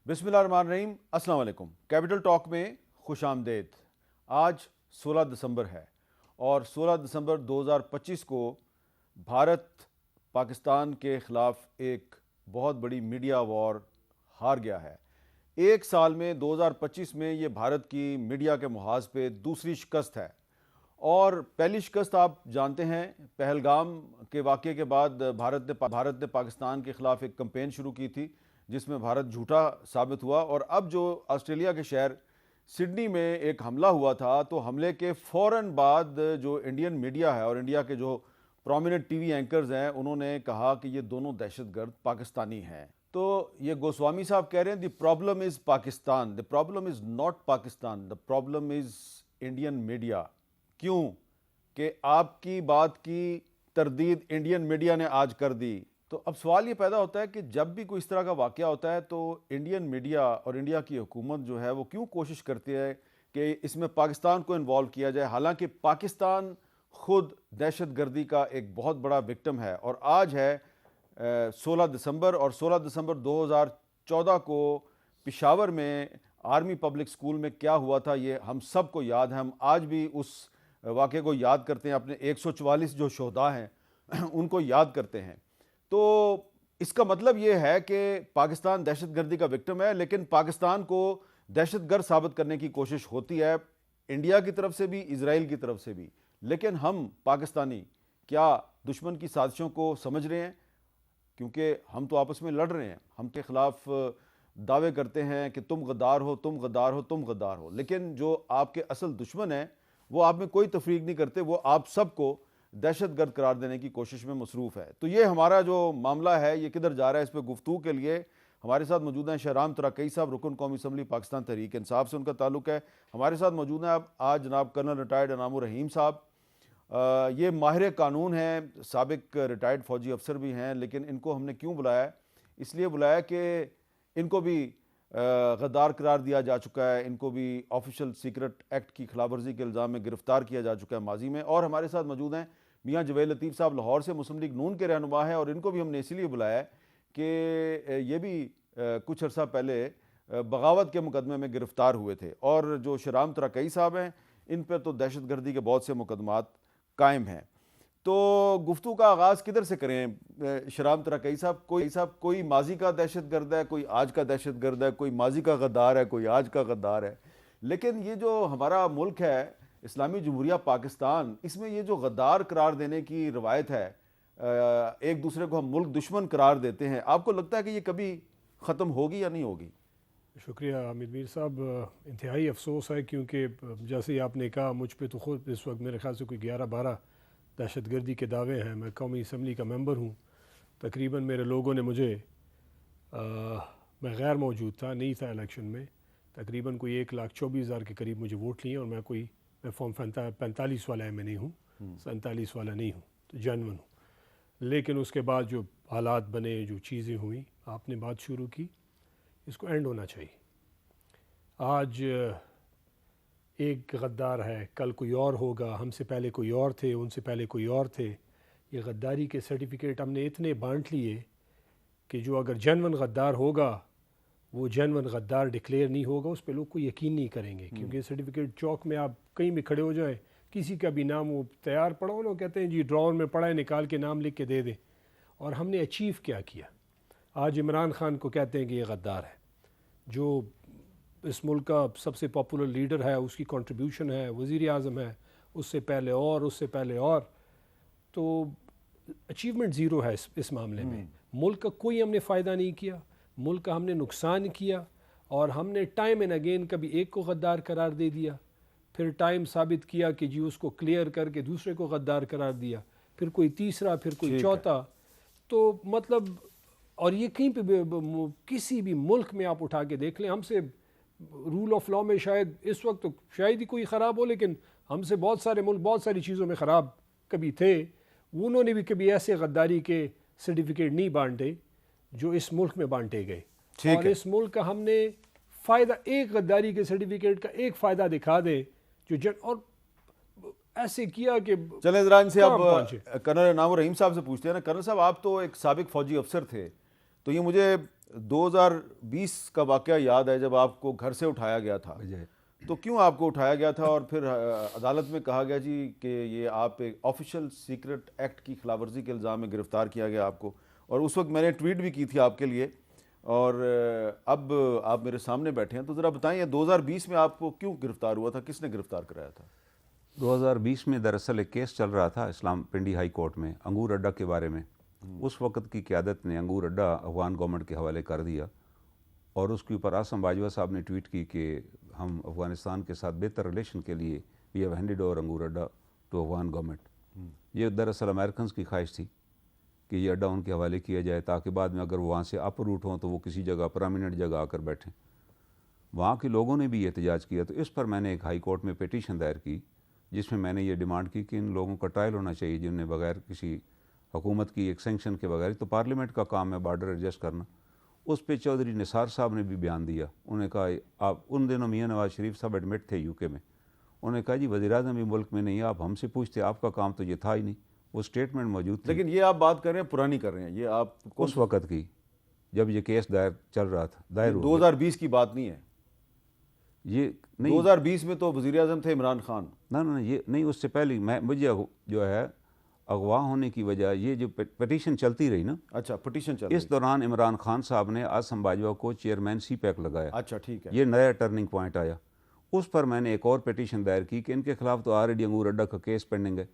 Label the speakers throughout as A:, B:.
A: بسم اللہ الرحمن الرحیم، السلام علیکم۔ کیپٹل ٹاک میں خوش آمدید۔ آج 16 دسمبر ہے اور 16 دسمبر 2025 کو بھارت پاکستان کے خلاف ایک بہت بڑی میڈیا وار ہار گیا ہے۔ ایک سال میں 2025 میں یہ بھارت کی میڈیا کے محاذ پہ دوسری شکست ہے، اور پہلی شکست آپ جانتے ہیں، پہلگام کے واقعے کے بعد بھارت نے پاکستان کے خلاف ایک کمپین شروع کی تھی جس میں بھارت جھوٹا ثابت ہوا، اور اب جو آسٹریلیا کے شہر سڈنی میں ایک حملہ ہوا تھا، تو حملے کے فوراً بعد جو انڈین میڈیا ہے اور انڈیا کے جو پرومیننٹ ٹی وی اینکرز ہیں، انہوں نے کہا کہ یہ دونوں دہشت گرد پاکستانی ہیں۔ تو یہ گوسوامی صاحب کہہ رہے ہیں the problem is Pakistan, the problem is not Pakistan, the problem is Indian media. کیوں کہ آپ کی بات کی تردید انڈین میڈیا نے آج کر دی۔ تو اب سوال یہ پیدا ہوتا ہے کہ جب بھی کوئی اس طرح کا واقعہ ہوتا ہے تو انڈین میڈیا اور انڈیا کی حکومت جو ہے وہ کیوں کوشش کرتی ہے کہ اس میں پاکستان کو انوالو کیا جائے، حالانکہ پاکستان خود دہشت گردی کا ایک بہت بڑا وکٹم ہے۔ اور آج ہے 16 دسمبر، اور 16 دسمبر 2014 کو پشاور میں آرمی پبلک اسکول میں کیا ہوا تھا یہ ہم سب کو یاد ہے۔ ہم آج بھی اس واقعے کو یاد کرتے ہیں، اپنے 144 جو شہداء ہیں ان کو یاد کرتے ہیں۔ تو اس کا مطلب یہ ہے کہ پاکستان دہشت گردی کا وکٹم ہے، لیکن پاکستان کو دہشت گرد ثابت کرنے کی کوشش ہوتی ہے، انڈیا کی طرف سے بھی، اسرائیل کی طرف سے بھی۔ لیکن ہم پاکستانی کیا دشمن کی سازشوں کو سمجھ رہے ہیں؟ کیونکہ ہم تو آپس میں لڑ رہے ہیں، ہم کے خلاف دعوے کرتے ہیں کہ تم غدار ہو، تم غدار ہو، تم غدار ہو، لیکن جو آپ کے اصل دشمن ہیں وہ آپ میں کوئی تفریق نہیں کرتے، وہ آپ سب کو دہشت گرد قرار دینے کی کوشش میں مصروف ہے۔ تو یہ ہمارا جو معاملہ ہے یہ کدھر جا رہا ہے، اس پہ گفتگو کے لیے ہمارے ساتھ موجود ہیں شہرام تراکئی صاحب، رکن قومی اسمبلی پاکستان تحریک انصاف سے ان کا تعلق ہے۔ ہمارے ساتھ موجود ہیں آج جناب کرنل ریٹائرڈ انعام الرحیم صاحب، یہ ماہر قانون ہیں، سابق ریٹائرڈ فوجی افسر بھی ہیں، لیکن ان کو ہم نے کیوں بلایا ہے؟ اس لیے بلایا کہ ان کو بھی غدار قرار دیا جا چکا ہے، ان کو بھی آفیشل سیکرٹ ایکٹ کی خلاف ورزی کے الزام میں گرفتار کیا جا چکا ہے ماضی میں۔ اور ہمارے ساتھ موجود ہیں میاں جویل لطیف صاحب، لاہور سے مسلم لیگ نون کے رہنما ہیں، اور ان کو بھی ہم نے اسی لیے بلایا ہے کہ یہ بھی کچھ عرصہ پہلے بغاوت کے مقدمے میں گرفتار ہوئے تھے، اور جو شہرام تراکئی صاحب ہیں ان پر تو دہشت گردی کے بہت سے مقدمات قائم ہیں۔ تو گفتگو کا آغاز کدھر سے کریں شہرام تراکئی صاحب؟ کوئی ماضی کا دہشت گرد ہے، کوئی آج کا دہشت گرد ہے، کوئی ماضی کا غدار ہے، کوئی آج کا غدار ہے، لیکن یہ جو ہمارا ملک ہے اسلامی جمہوریہ پاکستان، اس میں یہ جو غدار قرار دینے کی روایت ہے، ایک دوسرے کو ہم ملک دشمن قرار دیتے ہیں، آپ کو لگتا ہے کہ یہ کبھی ختم ہوگی یا نہیں ہوگی؟
B: شکریہ حامد میر صاحب، انتہائی افسوس ہے کیونکہ جیسے ہی آپ نے کہا مجھ پہ تو خود اس وقت میرے خیال سے کوئی 11-12 دہشت گردی کے دعوے ہیں۔ میں قومی اسمبلی کا ممبر ہوں، تقریباً میرے لوگوں نے مجھے میں غیر موجود تھا، نہیں تھا الیکشن میں، تقریباً کوئی 1,24,000 کے قریب مجھے ووٹ لیے، اور میں فارم 45 والا میں نہیں ہوں، 47 والا نہیں ہوں، تو جنون ہوں۔ لیکن اس کے بعد جو حالات بنے، جو چیزیں ہوئیں، آپ نے بات شروع کی، اس کو اینڈ ہونا چاہیے۔ آج ایک غدار ہے، کل کوئی اور ہوگا، ہم سے پہلے کوئی اور تھے، ان سے پہلے کوئی اور تھے۔ یہ غداری کے سرٹیفکیٹ ہم نے اتنے بانٹ لیے کہ جو اگر جنون غدار ہوگا وہ جنون غدار ڈکلیئر نہیں ہوگا، اس پہ لوگ کوئی یقین نہیں کریں گے، کیونکہ سرٹیفکیٹ چوک میں آپ کہیں بھی کھڑے ہو جائیں، کسی کا بھی نام وہ تیار پڑھو، لوگ کہتے ہیں جی ڈراور میں پڑھا ہے، نکال کے نام لکھ کے دے دیں۔ اور ہم نے اچیو کیا آج عمران خان کو کہتے ہیں کہ یہ غدار ہے، جو اس ملک کا سب سے پاپولر لیڈر ہے، اس کی کنٹریبیوشن ہے، وزیر اعظم ہے، اس سے پہلے اور اس سے پہلے اور، تو اچیومنٹ زیرو ہے اس معاملے میں۔ ملک کا کوئی ہم نے فائدہ نہیں کیا، ملک کا ہم نے نقصان کیا، اور ہم نے ٹائم اینڈ اگین کبھی ایک کو غدار قرار دے دیا، پھر ٹائم ثابت کیا کہ جی اس کو کلیئر کر کے دوسرے کو غدار قرار دیا، پھر کوئی تیسرا، پھر کوئی چوتھا۔ تو مطلب، اور یہ کہیں پہ کسی بھی ملک میں آپ اٹھا کے دیکھ لیں، ہم سے رول آف لاء میں شاید اس وقت تو شاید ہی کوئی خراب ہو، لیکن ہم سے بہت سارے ملک بہت ساری چیزوں میں خراب کبھی تھے، انہوں نے بھی کبھی ایسے غداری کے سرٹیفکیٹ نہیں بانٹے جو اس ملک میں بانٹے گئے۔ اور اس ملک کا ہم نے فائدہ، ایک غداری کے سرٹیفکیٹ کا ایک فائدہ دکھا دے جو اور ایسے کیا کہ
A: چلیں ذرا ان سے اب کرنل انعام الرحیم صاحب سے پوچھتے ہیں نا۔ کرنل صاحب، آپ تو ایک سابق فوجی افسر تھے، تو یہ مجھے 2020 کا واقعہ یاد ہے جب آپ کو گھر سے اٹھایا گیا تھا, تو کیوں آپ کو اٹھایا گیا تھا اور پھر عدالت میں کہا گیا جی کہ یہ آپ ایک آفیشیل سیکرٹ ایکٹ کی خلاف ورزی کے الزام میں گرفتار کیا گیا آپ کو, اور اس وقت میں نے ٹویٹ بھی کی تھی آپ کے لیے, اور اب آپ میرے سامنے بیٹھے ہیں, تو ذرا بتائیں یہ 2020 میں آپ کو کیوں گرفتار ہوا تھا, کس نے گرفتار کرایا تھا؟
C: 2020 میں دراصل ایک کیس چل رہا تھا اسلام پنڈی ہائی کورٹ میں انگور اڈا کے بارے میں. اس وقت کی قیادت نے انگور اڈا افغان گورنمنٹ کے حوالے کر دیا, اور اس کے اوپر آسم باجوہ صاحب نے ٹویٹ کی کہ ہم افغانستان کے ساتھ بہتر ریلیشن کے لیے وی ہیو ہینڈڈ اوور انگور اڈا ٹو افغان گورنمنٹ. یہ دراصل امریکنز کی خواہش تھی کہ یہ اڈا ان کے حوالے کیا جائے تاکہ بعد میں اگر وہ وہاں سے اپ روٹ ہوں تو وہ کسی جگہ پرامیننٹ جگہ آ کر بیٹھیں. وہاں کے لوگوں نے بھی یہ احتجاج کیا, تو اس پر میں نے ایک ہائی کورٹ میں پٹیشن دائر کی جس میں نے یہ ڈیمانڈ کی کہ ان لوگوں کا ٹرائل ہونا چاہیے جن نے بغیر کسی حکومت کی ایک سینکشن کے بغیر, تو پارلیمنٹ کا کام ہے بارڈر ایڈجسٹ کرنا. اس پہ چودھری نثار صاحب نے بھی بیان دیا. انہوں نے کہا آپ ان دنوں میاں نواز شریف صاحب ایڈمٹ تھے یو کے میں, انہوں نے کہا جی وزیر اعظم بھی ملک میں نہیں, آپ ہم سے پوچھتے, آپ کا کام تو یہ تھا ہی نہیں. وہ اسٹیٹمنٹ موجود تھی.
A: لیکن یہ آپ بات کر رہے ہیں پرانی کر رہے ہیں, یہ آپ
C: اس وقت کی جب یہ کیس دائر چل رہا تھا, دائر
A: 2020 کی بات نہیں ہے,
C: یہ نہیں
A: 2020 میں تو وزیر اعظم تھے عمران خان.
C: نہ یہ نہیں, اس سے پہلے میں مجھے جو ہے اغوا ہونے کی وجہ یہ جو پٹیشن چلتی رہی نا,
A: اچھا پٹیشن چل رہی,
C: اس دوران عمران خان صاحب نے آسم باجوہ کو چیئرمین سی پیک لگایا.
A: اچھا ٹھیک ہے,
C: یہ نیا ٹرننگ پوائنٹ آیا. اس پر میں نے ایک اور پٹیشن دائر کی کہ ان کے خلاف تو آلریڈی انگور اڈا کا کیس پینڈنگ ہے,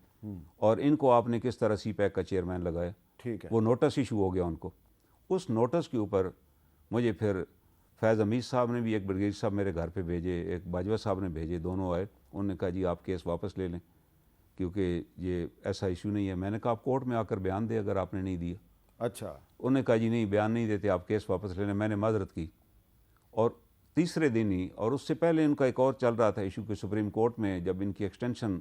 C: اور ان کو آپ نے کس طرح سی پیک کا چیئرمین لگایا.
A: ٹھیک ہے,
C: وہ نوٹس ایشو ہو گیا ان کو. اس نوٹس کے اوپر مجھے پھر فیض حمید صاحب نے بھی, ایک بریگیڈ صاحب میرے گھر پہ بھیجے, ایک باجوہ صاحب نے بھیجے, دونوں آئے. انہوں نے کہا جی آپ کیس واپس لے لیں کیونکہ یہ ایسا ایشو نہیں ہے. میں نے کہا آپ کورٹ میں آ کر بیان دیں اگر آپ نے نہیں دیا.
A: اچھا,
C: انہوں نے کہا جی نہیں بیان نہیں دیتے, آپ کیس واپس لے لیں. میں نے معذرت کی, اور تیسرے دن ہی, اور اس سے پہلے ان کا ایک اور چل رہا تھا ایشو کہ سپریم کورٹ میں جب ان کی ایکسٹینشن,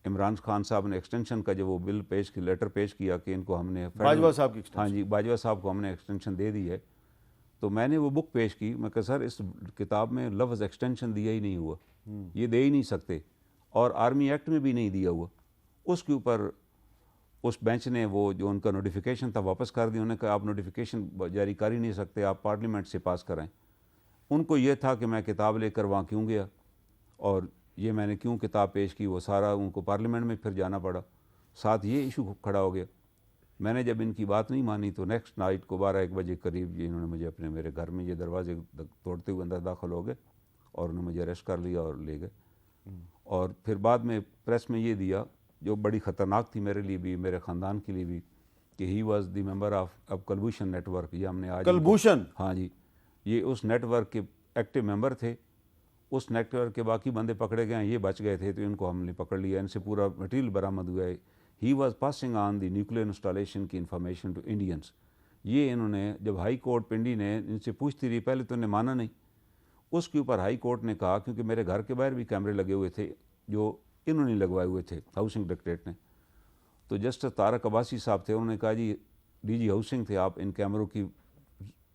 C: عمران خان صاحب نے ایکسٹینشن کا جب وہ بل پیش کی, لیٹر پیش کیا کہ ان کو ہم نے
A: باجوہ صاحب کی
C: ہاں جی باجوہ صاحب کو ہم نے ایکسٹینشن دے دی ہے, تو میں نے وہ بک پیش کی. میں کہا سر اس کتاب میں لفظ ایکسٹینشن دیا ہی نہیں ہوا, یہ دے ہی نہیں سکتے, اور آرمی ایکٹ میں بھی نہیں دیا ہوا. اس کے اوپر اس بینچ نے وہ جو ان کا نوٹیفیکیشن تھا واپس کر دیا. انہوں نے کہا آپ نوٹیفیکیشن جاری کر ہی نہیں سکتے, آپ پارلیمنٹ سے پاس کرائیں. ان کو یہ تھا کہ میں کتاب لے کر وہاں کیوں گیا, اور یہ میں نے کیوں کتاب پیش کی, وہ سارا ان کو پارلیمنٹ میں پھر جانا پڑا. ساتھ یہ ایشو کھڑا ہو گیا. میں نے جب ان کی بات نہیں مانی تو نیکسٹ نائٹ کو 12-1 بجے قریب انہوں نے مجھے میرے گھر میں یہ دروازے توڑتے ہوئے اندر داخل ہو گئے, اور انہوں نے مجھے اریسٹ کر لیا اور لے گئے. اور پھر بعد میں پریس میں یہ دیا جو بڑی خطرناک تھی میرے لیے بھی, میرے خاندان کے لیے بھی, کہ he was the member of Kulbhushan network. یہ ہم نے آج
A: کلبھوشن,
C: ہاں جی, یہ اس نیٹ ورک کے ایکٹیو ممبر تھے. اس نیٹ ورک کے باقی بندے پکڑے گئے ہیں, یہ بچ گئے تھے, تو ان کو ہم نے پکڑ لیا. ان سے پورا مٹیریل برآمد ہوا ہے. He was passing on the nuclear installation کی انفارمیشن ٹو انڈینس. یہ انہوں نے جب ہائی کورٹ پنڈی نے ان سے پوچھتی رہی, پہلے تو انہیں مانا نہیں. اس کے اوپر ہائی کورٹ نے کہا, کیونکہ میرے گھر کے باہر بھی کیمرے لگے ہوئے تھے جو انہوں نے لگوائے ہوئے تھے ہاؤسنگ ڈائریکٹریٹ نے, تو جسٹس طارق عباسی صاحب تھے, انہوں نے کہا جی ڈی جی ہاؤسنگ تھے, آپ ان کیمروں کی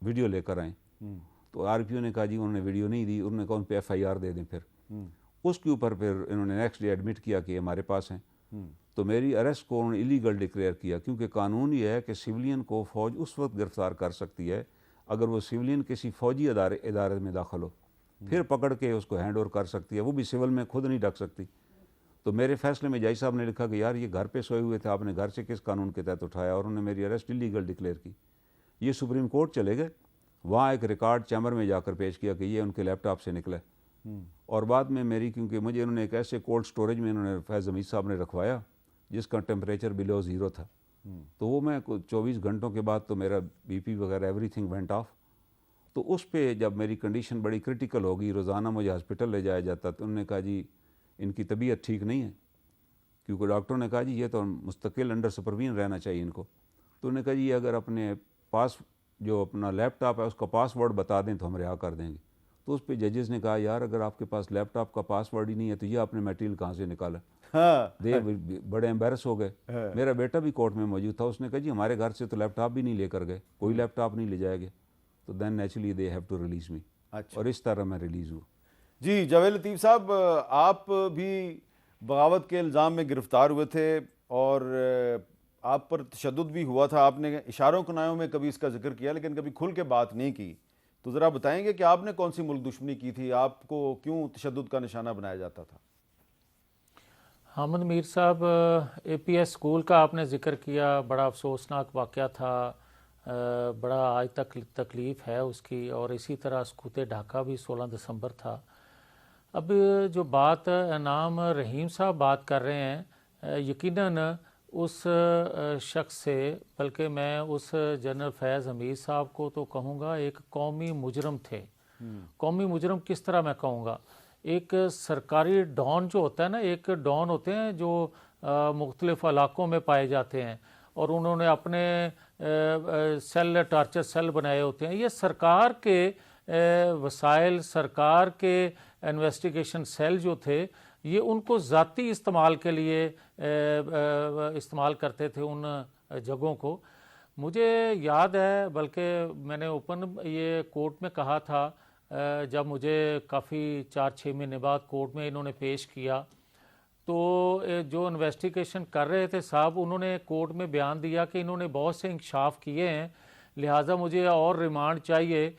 C: ویڈیو لے کر آئیں. تو آر پی او نے کہا جی انہوں نے ویڈیو نہیں دی. انہوں نے کہا ان پہ ایف آئی آر دے دیں. پھر اس کے اوپر پھر انہوں نے نیکسٹ ڈے ایڈمٹ کیا کہ ہمارے پاس ہیں. تو میری اریسٹ کو انہوں نے ایلیگل ڈکلیئر کیا, کیونکہ قانون یہ ہے کہ سویلین کو فوج اس وقت گرفتار کر سکتی ہے اگر وہ سویلین کسی فوجی ادارے میں داخل ہو, پھر پکڑ کے اس کو ہینڈ اوور کر سکتی ہے, وہ بھی سول میں خود نہیں ڈھک سکتی. تو میرے فیصلے میں جج صاحب نے لکھا کہ یار یہ گھر پہ سوئے ہوئے تھے, آپ نے گھر سے کس قانون کے تحت اٹھایا, اور انہوں نے میری اریسٹ ایلیگل ڈکلیئر کی. یہ سپریم کورٹ چلے گئے, وہاں ایک ریکارڈ چیمبر میں جا کر پیش کیا کہ یہ ان کے لیپ ٹاپ سے نکلا ہے. اور بعد میں میری, کیونکہ مجھے انہوں نے ایک ایسے کولڈ سٹوریج میں انہوں نے فیض حمید صاحب نے رکھوایا جس کا ٹیمپریچر بلو 0 تھا, تو وہ میں 24 گھنٹوں کے بعد تو میرا بی پی وغیرہ ایوری تھنگ وینٹ آف. تو اس پہ جب میری کنڈیشن بڑی کرٹیکل ہوگی, روزانہ مجھے ہاسپٹل لے جایا جاتا, تو انہوں نے کہا جی ان کی طبیعت ٹھیک نہیں ہے, کیونکہ ڈاکٹروں نے کہا جی یہ تو مستقل انڈر سپرویژن رہنا چاہیے ان کو. تو انہوں نے کہا جی اگر اپنے پاس جو اپنا لیپ ٹاپ ہے اس کا پاس ورڈ بتا دیں تو ہم رہا کر دیں گے. تو اس پہ ججز نے کہا یار اگر آپ کے پاس لیپ ٹاپ کا پاس ورڈ ہی نہیں ہے تو یہ آپ نے میٹیریل کہاں سے نکالا. دے بڑے ایمبیرس ہو گئے. میرا بیٹا بھی کورٹ میں موجود تھا, اس نے کہا جی ہمارے گھر سے تو لیپ ٹاپ بھی نہیں لے کر گئے, کوئی لیپ ٹاپ نہیں لے جائے گا. تو then naturally they have to release me, اور اس طرح میں ریلیز ہوا.
A: جی جاوید لطیف صاحب, آپ بھی بغاوت کے الزام میں گرفتار ہوئے تھے, اور آپ پر تشدد بھی ہوا تھا، آپ نے اشاروں کنایوں میں کبھی اس کا ذکر کیا لیکن کبھی کھل کے بات نہیں کی، تو ذرا بتائیں گے کہ آپ نے کون سی ملک دشمنی کی تھی، آپ کو کیوں تشدد کا نشانہ بنایا جاتا تھا؟
D: حامد میر صاحب، اے پی ایس اسکول کا آپ نے ذکر کیا، بڑا افسوسناک واقعہ تھا، بڑا آج تک تکلیف ہے اس کی، اور اسی طرح سکوت ڈھاکہ بھی 16 دسمبر تھا۔ اب جو بات انعام رحیم صاحب بات کر رہے ہیں، یقیناً اس شخص سے، بلکہ میں اس جنرل فیض حمید صاحب کو تو کہوں گا ایک قومی مجرم تھے۔ قومی مجرم کس طرح میں کہوں گا، ایک سرکاری ڈان جو ہوتا ہے نا، ایک ڈان ہوتے ہیں جو مختلف علاقوں میں پائے جاتے ہیں اور انہوں نے اپنے سیل، ٹارچر سیل بنائے ہوتے ہیں، یہ سرکار کے وسائل، سرکار کے انویسٹیگیشن سیل جو تھے، یہ ان کو ذاتی استعمال کے لیے استعمال کرتے تھے ان جگہوں کو۔ مجھے یاد ہے، بلکہ میں نے اوپن یہ کورٹ میں کہا تھا جب مجھے کافی 4-6 مہینے بعد کورٹ میں انہوں نے پیش کیا، تو جو انویسٹیگیشن کر رہے تھے صاحب، انہوں نے کورٹ میں بیان دیا کہ انہوں نے بہت سے انکشاف کیے ہیں، لہٰذا مجھے اور ریمانڈ چاہیے۔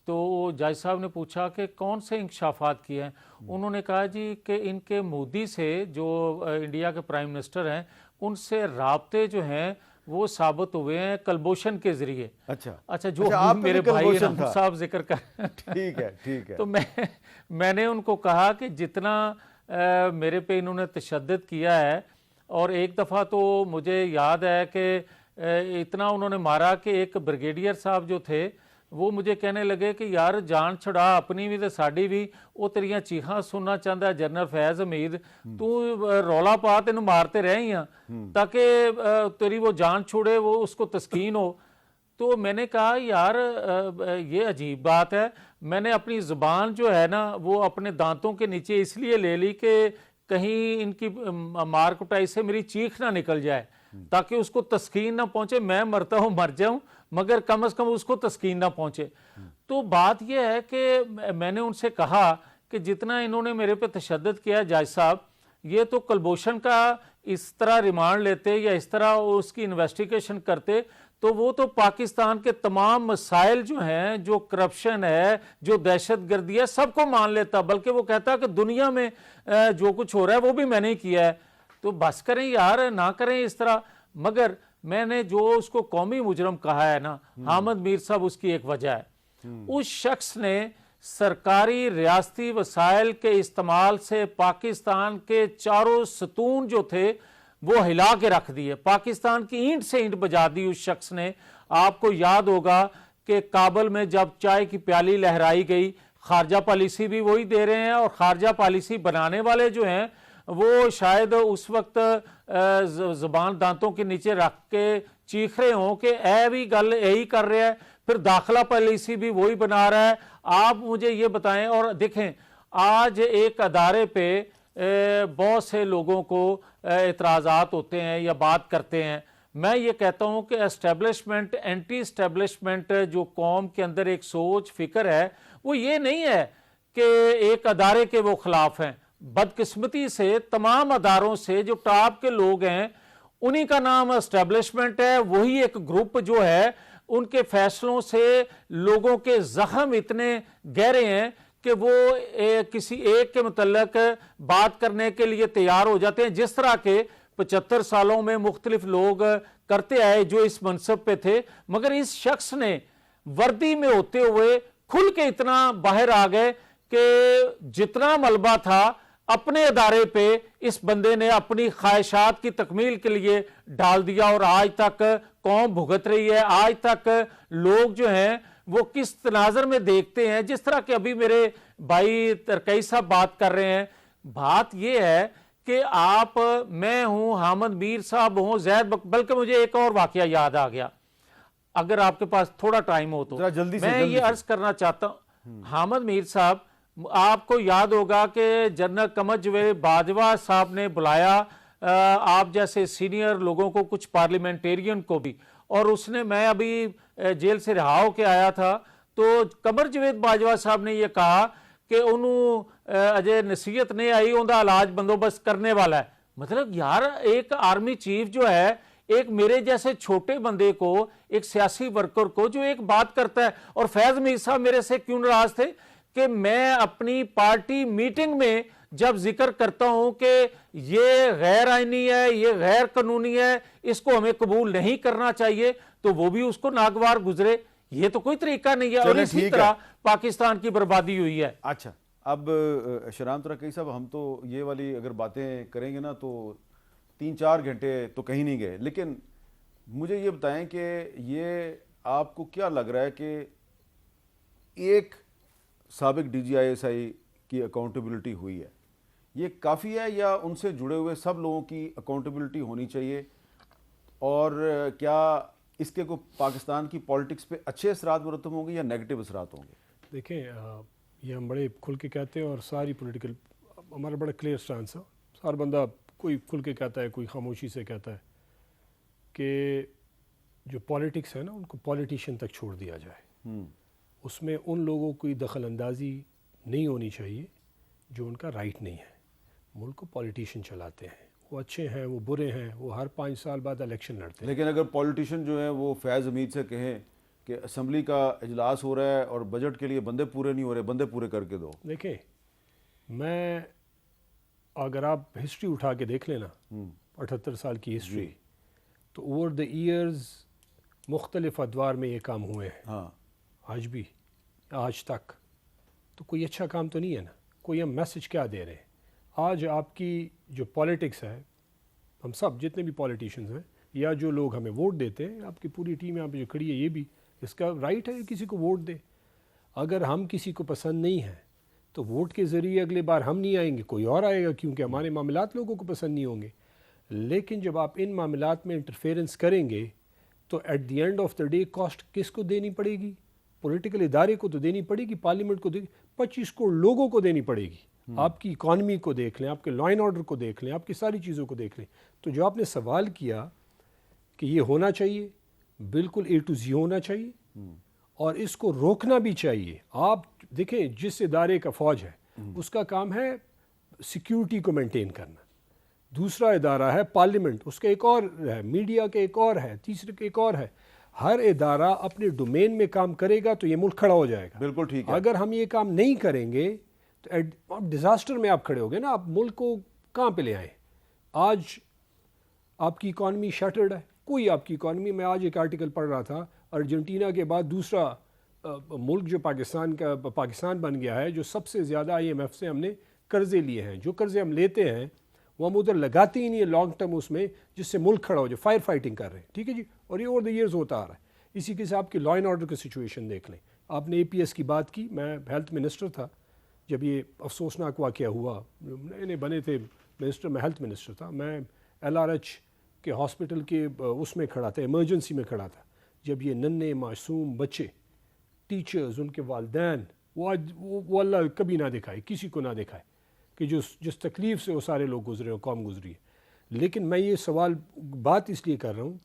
D: تو جج صاحب نے پوچھا کہ کون سے انکشافات کیے ہیں؟ انہوں نے کہا جی کہ ان کے مودی سے، جو انڈیا کے پرائم منسٹر ہیں، ان سے رابطے جو ہیں وہ ثابت ہوئے ہیں کلبوشن کے ذریعے۔ اچھا جو میرے بھائی صاحب ذکر کر،
A: ٹھیک ہے
D: تو میں نے ان کو کہا کہ جتنا میرے پہ انہوں نے تشدد کیا ہے، اور ایک دفعہ تو مجھے یاد ہے کہ اتنا انہوں نے مارا کہ ایک بریگیڈیئر صاحب جو تھے وہ مجھے کہنے لگے کہ یار جان چھڑا اپنی بھی تے ساڈی بھی، وہ تیریاں چیخاں سننا چاہتا ہے جنرل فیض حمید، تو رولا پا تینوں مارتے رہے ہی ہیں تاکہ تیری وہ جان چھوڑے، وہ اس کو تسکین ہو۔ تو میں نے کہا یار یہ عجیب بات ہے، میں نے اپنی زبان جو ہے نا وہ اپنے دانتوں کے نیچے اس لیے لے لی کہ کہیں ان کی مار کٹائی سے میری چیخ نہ نکل جائے، تاکہ اس کو تسکین نہ پہنچے، میں مرتا ہوں مر جاؤں مگر کم از کم اس کو تسکین نہ پہنچے۔ تو بات یہ ہے کہ میں نے ان سے کہا کہ جتنا انہوں نے میرے پہ تشدد کیا جج صاحب، یہ تو کلبوشن کا اس طرح ریمانڈ لیتے یا اس طرح اس کی انویسٹیگیشن کرتے تو وہ تو پاکستان کے تمام مسائل جو ہیں، جو کرپشن ہے، جو دہشت گردی ہے، سب کو مان لیتا، بلکہ وہ کہتا کہ دنیا میں جو کچھ ہو رہا ہے وہ بھی میں نے کیا ہے۔ تو بس کریں یار، نہ کریں اس طرح۔ مگر میں نے جو اس کو قومی مجرم کہا ہے نا حامد میر صاحب، اس کی ایک وجہ ہے، اس شخص نے سرکاری ریاستی وسائل کے استعمال سے پاکستان کے چاروں ستون جو تھے وہ ہلا کے رکھ دیے، پاکستان کی اینٹ سے اینٹ بجا دی اس شخص نے۔ آپ کو یاد ہوگا کہ کابل میں جب چائے کی پیالی لہرائی گئی، خارجہ پالیسی بھی وہی دے رہے ہیں، اور خارجہ پالیسی بنانے والے جو ہیں وہ شاید اس وقت زبان دانتوں کے نیچے رکھ کے چیخ رہے ہوں کہ اے بھی گل یہی کر رہا ہے، پھر داخلہ پالیسی بھی وہی بنا رہا ہے۔ آپ مجھے یہ بتائیں، اور دیکھیں آج ایک ادارے پہ بہت سے لوگوں کو اعتراضات ہوتے ہیں یا بات کرتے ہیں، میں یہ کہتا ہوں کہ اسٹیبلشمنٹ، اینٹی اسٹیبلشمنٹ جو قوم کے اندر ایک سوچ فکر ہے، وہ یہ نہیں ہے کہ ایک ادارے کے وہ خلاف ہیں۔ بدقسمتی سے تمام اداروں سے جو ٹاپ کے لوگ ہیں انہی کا نام اسٹیبلشمنٹ ہے، وہی ایک گروپ جو ہے، ان کے فیصلوں سے لوگوں کے زخم اتنے گہرے ہیں کہ وہ کسی ایک کے متعلق بات کرنے کے لیے تیار ہو جاتے ہیں، جس طرح کے 75 سالوں میں مختلف لوگ کرتے آئے جو اس منصب پہ تھے۔ مگر اس شخص نے وردی میں ہوتے ہوئے کھل کے اتنا باہر آ گئے کہ جتنا ملبہ تھا اپنے ادارے پہ اس بندے نے اپنی خواہشات کی تکمیل کے لیے ڈال دیا، اور آج تک قوم بھگت رہی ہے۔ آج تک لوگ جو ہیں وہ کس تناظر میں دیکھتے ہیں، جس طرح کہ ابھی میرے بھائی ترکئی صاحب بات کر رہے ہیں۔ بات یہ ہے کہ آپ، میں ہوں، حامد میر صاحب ہوں، زید، بلکہ مجھے ایک اور واقعہ یاد آ گیا، اگر آپ کے پاس تھوڑا ٹائم ہو تو میں یہ عرض کرنا چاہتا ہوں۔ حامد میر صاحب، آپ کو یاد ہوگا کہ جنرل قمر جاوید باجوہ صاحب نے بلایا آپ جیسے سینئر لوگوں کو، کچھ پارلیمنٹیرین کو بھی، اور اس نے، میں ابھی جیل سے رہا ہو کے آیا تھا، تو قمر جاوید باجوہ صاحب نے یہ کہا کہ انہوں اجے نصیحت نہیں آئی، ان کا علاج بندوبست کرنے والا ہے۔ مطلب یار ایک آرمی چیف جو ہے ایک میرے جیسے چھوٹے بندے کو, ایک سیاسی ورکر کو جو ایک بات کرتا ہے, اور فیض میر صاحب میرے سے کیوں ناراض تھے کہ میں اپنی پارٹی میٹنگ میں جب ذکر کرتا ہوں کہ یہ غیر آئینی ہے, یہ غیر قانونی ہے, اس کو ہمیں قبول نہیں کرنا چاہیے, تو وہ بھی اس کو ناگوار گزرے. یہ تو کوئی طریقہ نہیں ہے, اور اسی طرح پاکستان کی بربادی ہوئی ہے.
A: اچھا, اب شہرام ترکی صاحب, ہم تو یہ والی اگر باتیں کریں گے نا تو 3-4 گھنٹے تو کہیں نہیں گئے, لیکن مجھے یہ بتائیں کہ یہ آپ کو کیا لگ رہا ہے کہ ایک سابق D G I S I کی اکاؤنٹیبلٹی ہوئی ہے, یہ کافی ہے یا ان سے جڑے ہوئے سب لوگوں کی اکاؤنٹیبلٹی ہونی چاہیے, اور کیا اس کے کوئی پاکستان کی پالیٹکس پہ اچھے اثرات مرتب ہوں گے یا نیگیٹو اثرات ہوں گے؟
B: دیکھیں, یہ ہم بڑے کھل کے کہتے ہیں, اور ساری پولیٹیکل ہمارا بڑا کلیئر سٹانس ہے. ہر بندہ کوئی کھل کے کہتا ہے, کوئی خاموشی سے کہتا ہے کہ جو پالیٹکس ہے نا ان کو پالیٹیشین تک چھوڑ دیا جائے. اس میں ان لوگوں کی دخل اندازی نہیں ہونی چاہیے جو ان کا رائٹ نہیں ہے. ملک کو پالیٹیشین چلاتے ہیں, وہ اچھے ہیں, وہ برے ہیں, وہ ہر 5 سال بعد الیکشن لڑتے ہیں.
A: لیکن اگر پالیٹیشین جو ہیں وہ فیض حمید سے کہیں کہ اسمبلی کا اجلاس ہو رہا ہے اور بجٹ کے لیے بندے پورے نہیں ہو رہے, بندے پورے کر کے دو.
B: دیکھیں, میں اگر آپ ہسٹری اٹھا کے دیکھ لینا 78 سال کی ہسٹری, تو اوور دا ایئرز مختلف ادوار میں یہ کام ہوئے ہیں.
A: ہاں,
B: آج بھی, آج تک تو کوئی اچھا کام تو نہیں ہے نا. کوئی ہم میسج کیا دے رہے ہیں؟ آج آپ کی جو پالیٹکس ہے, ہم سب جتنے بھی پالیٹیشنز ہیں یا جو لوگ ہمیں ووٹ دیتے ہیں, آپ کی پوری ٹیم یہاں پہ جو کھڑی ہے, یہ بھی اس کا رائٹ ہے کسی کو ووٹ دے. اگر ہم کسی کو پسند نہیں ہیں تو ووٹ کے ذریعے اگلے بار ہم نہیں آئیں گے, کوئی اور آئے گا, کیونکہ ہمارے معاملات لوگوں کو پسند نہیں ہوں گے. لیکن جب آپ ان معاملات میں انٹرفیرنس کریں گے تو at the end of the day cost کس کو دینی پڑے گی؟ پولیٹیکل ادارے کو تو دینی پڑے گی, پارلیمنٹ کو 25 کروڑ لوگوں کو دینی پڑے گی. آپ کی اکانومی کو دیکھ لیں, آپ کے لا اینڈ آرڈر کو دیکھ لیں, آپ کی ساری چیزوں کو دیکھ لیں. تو جو آپ نے سوال کیا کہ یہ ہونا چاہیے, بالکل A to Z ہونا چاہیے, اور اس کو روکنا بھی چاہیے. آپ دیکھیں, جس ادارے کا فوج ہے اس کا کام ہے سیکیورٹی کو مینٹین کرنا. دوسرا ادارہ ہے پارلیمنٹ, اس کا ایک اور ہے, میڈیا کا ایک اور ہے, تیسرے کا ایک اور ہے. ہر ادارہ اپنے ڈومین میں کام کرے گا تو یہ ملک کھڑا ہو جائے گا.
A: بالکل ٹھیک ہے.
B: اگر ہم یہ کام نہیں کریں گے تو ڈیزاسٹر میں آپ کھڑے ہو گے نا. آپ ملک کو کہاں پہ لے آئیں؟ آج آپ کی اکانومی شٹرڈ ہے, کوئی آپ کی اکانومی, میں آج ایک آرٹیکل پڑھ رہا تھا, ارجنٹینا کے بعد دوسرا ملک جو پاکستان بن گیا ہے, جو سب سے زیادہ IMF سے ہم نے قرضے لیے ہیں. جو قرضے ہم لیتے ہیں وہ ہم ادھر لگاتے ہی نہیں ہیں لانگ ٹرم اس میں, جس سے ملک کھڑا ہو جائے. فائر فائٹنگ کر رہے ہیں, ٹھیک ہے جی, اور یہ اوور دا ایئرز ہوتا آ رہا ہے. اسی کے ساتھ آپ کی لا اینڈ آرڈر کی سچویشن دیکھ لیں. آپ نے APS کی بات کی, میں ہیلتھ منسٹر تھا جب یہ افسوسناک واقعہ ہوا. نئے بنے تھے منسٹر, میں ہیلتھ منسٹر تھا. میں LRH کے ہاسپٹل کے اس میں کھڑا تھا, ایمرجنسی میں کھڑا تھا, جب یہ ننھے معصوم بچے, ٹیچرز, ان کے والدین, وہ اللہ کبھی نہ دکھائے, کسی کو نہ دکھائے کہ جس تکلیف سے وہ سارے لوگ گزرے ہو, قوم گزری ہے. لیکن میں یہ سوال بات اس لیے کر رہا ہوں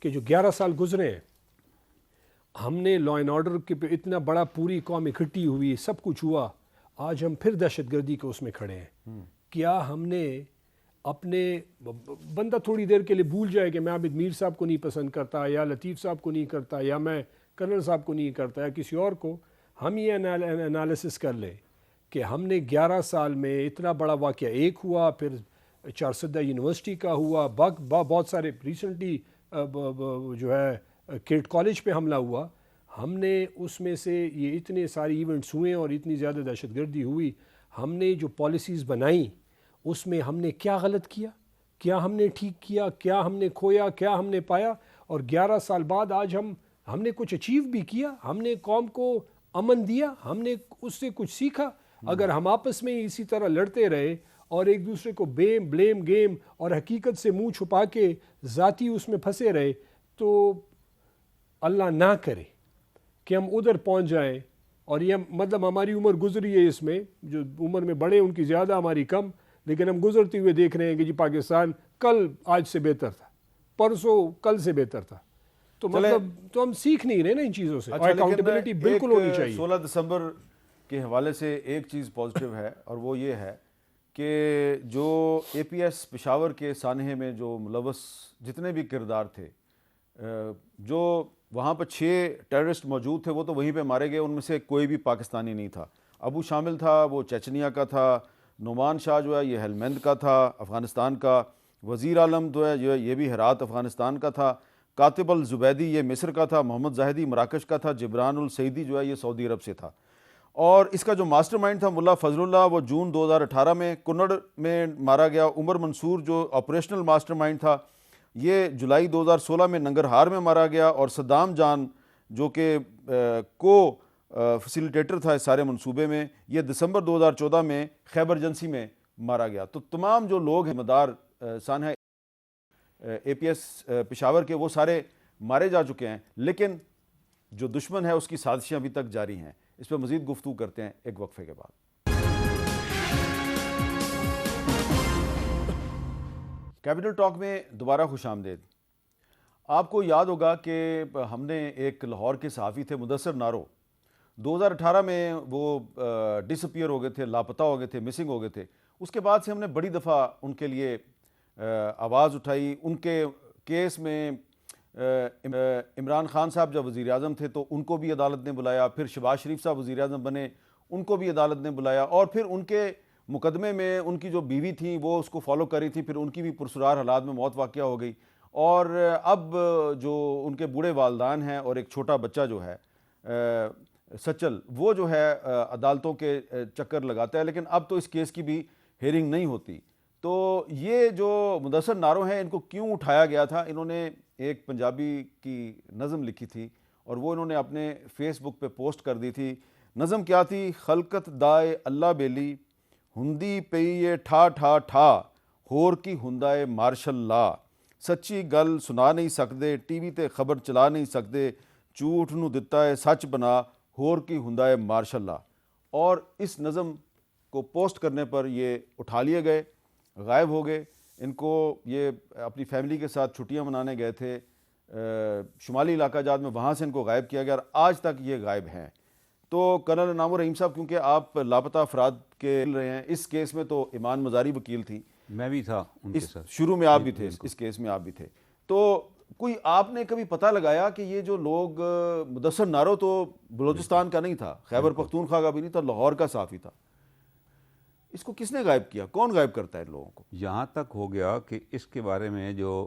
B: کہ جو 11 سال گزرے ہیں, ہم نے لا اینڈ آرڈر کے پہ اتنا بڑا پوری قوم اکٹھی ہوئی, سب کچھ ہوا, آج ہم پھر دہشت گردی کے اس میں کھڑے ہیں. کیا ہم نے اپنے, بندہ تھوڑی دیر کے لیے بھول جائے کہ میں عابد میر صاحب کو نہیں پسند کرتا, یا لطیف صاحب کو نہیں کرتا, یا میں کرنل صاحب کو نہیں کرتا, یا کسی اور کو, ہم یہ انالیسس کر لیں کہ ہم نے 11 سال میں اتنا بڑا واقعہ ایک ہوا, پھر چارسدہ یونیورسٹی کا ہوا, بہت سارے ریسنٹلی جو ہے کیٹ کالج پہ حملہ ہوا, ہم نے اس میں سے یہ اتنے سارے ایونٹس ہوئے اور اتنی زیادہ دہشت گردی ہوئی, ہم نے جو پالیسیز بنائیں اس میں ہم نے کیا غلط کیا, کیا ہم نے ٹھیک کیا, کیا ہم نے کھویا, کیا ہم نے پایا؟ اور 11 سال بعد آج ہم نے کچھ اچیو بھی کیا, ہم نے قوم کو امن دیا, ہم نے اس سے کچھ سیکھا. اگر ہم آپس میں اسی طرح لڑتے رہے اور ایک دوسرے کو بلیم گیم اور حقیقت سے منہ چھپا کے ذاتی اس میں پھنسے رہے, تو اللہ نہ کرے کہ ہم ادھر پہنچ جائیں. اور یہ مطلب ہماری عمر گزری ہے, اس میں جو عمر میں بڑے ان کی زیادہ, ہماری کم, لیکن ہم گزرتے ہوئے دیکھ رہے ہیں کہ جی پاکستان کل آج سے بہتر تھا, پرسوں کل سے بہتر تھا. تو مطلب تو ہم سیکھ نہیں رہے نا ان چیزوں سے. اکاؤنٹیبلٹی بالکل ہونی چاہیے.
A: 16 دسمبر کے حوالے سے ایک چیز پازیٹیو ہے, اور وہ یہ ہے کہ جو اے پی ایس پشاور کے سانحے میں جو ملوث جتنے بھی کردار تھے، جو وہاں پہ 6 ٹیررسٹ موجود تھے وہ تو وہیں پہ مارے گئے، ان میں سے کوئی بھی پاکستانی نہیں تھا۔ ابو شامل تھا، وہ چچنیا کا تھا، نعمان شاہ جو ہے یہ ہیلمند کا تھا افغانستان کا، وزیر عالم جو ہے یہ بھی ہرات افغانستان کا تھا، کاتب الزبیدی یہ مصر کا تھا، محمد زاہدی مراکش کا تھا، جبران السعیدی جو ہے یہ سعودی عرب سے تھا۔ اور اس کا جو ماسٹر مائنڈ تھا ملا فضل اللہ، وہ جون 2018 میں کنڑ میں مارا گیا۔ عمر منصور جو آپریشنل ماسٹر مائنڈ تھا یہ جولائی 2016 میں ننگرہار میں مارا گیا، اور صدام جان جو کہ کو فیسیلیٹیٹر تھا اس سارے منصوبے میں، یہ دسمبر 2014 میں خیبر ایجنسی میں مارا گیا۔ تو تمام جو لوگ ہیں مدار سانحہ اے پی ایس پشاور کے وہ سارے مارے جا چکے ہیں، لیکن جو دشمن ہے اس کی سازشیں ابھی تک جاری ہیں۔ اس پہ مزید گفتگو کرتے ہیں ایک وقفے کے بعد۔ کیپٹل ٹاک میں دوبارہ خوش آمدید۔ آپ کو یاد ہوگا کہ ہم نے ایک لاہور کے صحافی تھے مدثر نارو، 2018 میں وہ ڈس اپیئر ہو گئے تھے، لاپتہ ہو گئے تھے، مسنگ ہو گئے تھے۔ اس کے بعد سے ہم نے بڑی دفعہ ان کے لیے آواز اٹھائی۔ ان کے کیس میں عمران خان صاحب جب وزیر اعظم تھے تو ان کو بھی عدالت نے بلایا، پھر شہباز شریف صاحب وزیر اعظم بنے ان کو بھی عدالت نے بلایا، اور پھر ان کے مقدمے میں ان کی جو بیوی تھیں وہ اس کو فالو کر رہی تھی، پھر ان کی بھی پرسرار حالات میں موت واقعہ ہو گئی۔ اور اب جو ان کے بوڑھے والدان ہیں اور ایک چھوٹا بچہ جو ہے سچل، وہ جو ہے عدالتوں کے چکر لگاتا ہے، لیکن اب تو اس کیس کی بھی ہیئرنگ نہیں ہوتی۔ تو یہ جو مدثر نارو ہیں ان کو کیوں اٹھایا گیا تھا؟ انہوں نے ایک پنجابی کی نظم لکھی تھی اور وہ انہوں نے اپنے فیس بک پہ پوسٹ کر دی تھی۔ نظم کیا تھی؟ خلقت دائے اللہ بیلی ہندی پئی یہ ٹھا ٹھا ٹھا ہور کی ہندائے مارشل لا، سچی گل سنا نہیں سکدے ٹی وی تے خبر چلا نہیں سکدے، جھوٹ نو دتا ہے سچ بنا ہور کی ہندائے مارشل لا۔ اور اس نظم کو پوسٹ کرنے پر یہ اٹھا لیے گئے، غائب ہو گئے۔ ان کو یہ اپنی فیملی کے ساتھ چھٹیاں منانے گئے تھے شمالی علاقہ جات میں، وہاں سے ان کو غائب کیا گیا اور آج تک یہ غائب ہیں۔ تو کرنل انعام الرحیم صاحب، کیونکہ آپ لاپتہ افراد کے رہے ہیں، اس کیس میں تو ایمان مزاری وکیل تھی،
C: میں بھی تھا ان کے ساتھ،
A: شروع میں آپ بھی تھے، اس کیس میں آپ بھی تھے، تو کوئی آپ نے کبھی پتہ لگایا کہ یہ جو لوگ مدثر نارو تو بلوچستان کا نہیں تھا، خیبر پختونخوا کا بھی نہیں تھا، لاہور کا صحافی تھا، اس کو کس نے غائب کیا؟ کون غائب کرتا ہے ان لوگوں کو؟
C: یہاں تک ہو گیا کہ اس کے بارے میں جو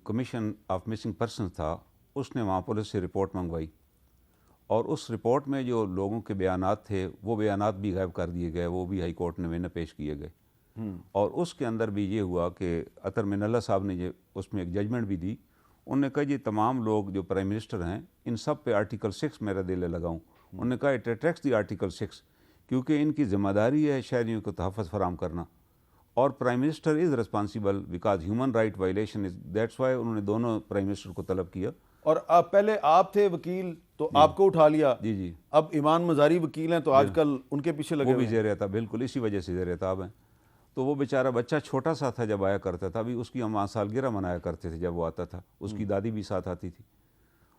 C: کمیشن آف مسنگ پرسنز تھا اس نے وہاں پولیس سے رپورٹ منگوائی، اور اس رپورٹ میں جو لوگوں کے بیانات تھے وہ بیانات بھی غائب کر دیے گئے، وہ بھی ہائی کورٹ میں نہ پیش کیے گئے۔ اور اس کے اندر بھی یہ ہوا کہ عطر من اللہ صاحب نے یہ اس میں ایک ججمنٹ بھی دی، انہوں نے کہا یہ تمام لوگ جو پرائم منسٹر ہیں ان سب پہ آرٹیکل 6 میرا دل لگاؤں۔ انہوں نے کہا اٹ اٹیکس دی آرٹیکل 6، کیونکہ ان کی ذمہ داری ہے شہریوں کو تحفظ فراہم کرنا، اور prime minister is responsible because human right violation is, that's why انہوں نے دونوں پرائم منسٹر کو طلب کیا۔
A: اور پہلے آپ تھے وکیل تو آپ کو اٹھا لیا،
C: جی
A: اب ایمان مزاری وکیل ہیں تو آج کل ان کے پیچھے لگے
C: وہ بھی
A: ہوئے ہیں۔
C: زیر عتاب، بالکل اسی وجہ سے زیر عتاب ہیں۔ تو وہ بیچارہ بچہ چھوٹا سا تھا جب آیا کرتا تھا، ابھی اس کی ہم سالگرہ منایا کرتے تھے جب وہ آتا تھا، اس کی دادی بھی ساتھ آتی تھی،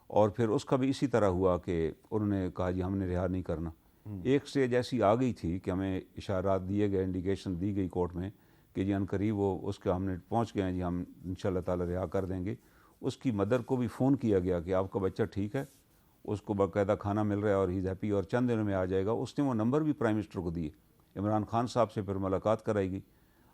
C: اور پھر اس کا بھی اسی طرح ہوا کہ انہوں نے کہا جی ہم نے رہا نہیں کرنا۔ ایک سٹیج ایسی آ گئی تھی کہ ہمیں اشارات دیے گئے، انڈیکیشن دی گئی کورٹ میں کہ جی عنقریب وہ اس کا ہم نے پہنچ گئے ہیں جی، ہم انشاءاللہ تعالی رہا کر دیں گے۔ اس کی مدر کو بھی فون کیا گیا کہ آپ کا بچہ ٹھیک ہے، اس کو باقاعدہ کھانا مل رہا ہے اور ہی از ہیپی، اور چند دنوں میں آ جائے گا۔ اس نے وہ نمبر بھی پرائم منسٹر کو دیے، عمران خان صاحب سے پھر ملاقات کرائے گی۔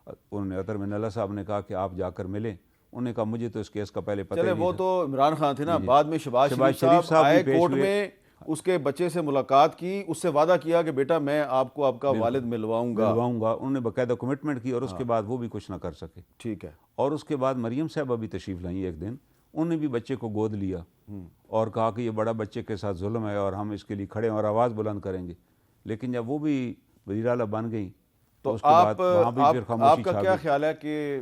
C: انہوں نے عطر من اللہ صاحب نے کہا کہ آپ جا کر ملیں، انہوں نے کہا مجھے تو اس کیس کا پہلے پتہ ہی
A: چلے
C: نہیں
A: وہ
C: تھا۔
A: تو عمران خان تھے نا، بعد میں شہباز شریف صاحب آئے کورٹ میں، اس کے بچے سے ملاقات کی، اس سے وعدہ کیا کہ بیٹا میں آپ کو آپ کا والد ملواؤں گا۔
C: انہوں نے باقاعدہ کمٹمنٹ کی، اور اس کے بعد وہ بھی کچھ نہ کر سکے۔
A: ٹھیک ہے۔
C: اور اس کے بعد مریم صاحبہ بھی تشریف لائیں ایک دن، انہوں نے بھی بچے کو گود لیا اور کہا کہ یہ بڑا بچے کے ساتھ ظلم ہے اور ہم اس کے لیے کھڑے ہیں اور آواز بلند کریں گے۔ لیکن جب وہ بھی وزیر اعلیٰ بن گئیں تو اس کے بعد وہاں بھی پھر خاموشی
A: آپ کا
C: چھا
A: کیا
C: گئی۔
A: خیال ہے کہ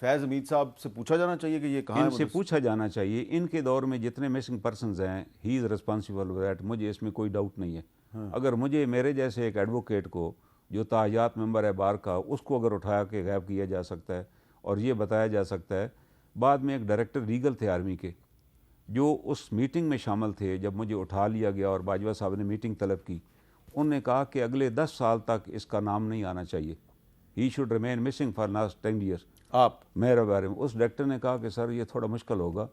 A: فیض حمید صاحب سے پوچھا جانا چاہیے کہ یہ کہاں ہے؟
C: ان سے پوچھا جانا چاہیے، ان کے دور میں جتنے مسنگ پرسنز ہیں ہی از ریسپانسیبل فار دیٹ، مجھے اس میں کوئی ڈاؤٹ نہیں ہے۔ اگر مجھے میرے جیسے ایک ایڈوکیٹ کو جو تاحیات ممبر ہے بار کا، اس کو اگر اٹھایا کے غائب کیا جا سکتا ہے اور یہ بتایا جا سکتا ہے۔ بعد میں ایک ڈائریکٹر ریگل تھے آرمی کے جو اس میٹنگ میں شامل تھے جب مجھے اٹھا لیا گیا اور باجوہ صاحب نے میٹنگ طلب کی، انہوں نے کہا کہ اگلے 10 سال تک اس کا نام نہیں آنا چاہیے، he should remain missing for last 10 years.
A: آپ
C: میرے بارے میں اس ڈائریکٹر نے کہا کہ سر یہ تھوڑا مشکل ہوگا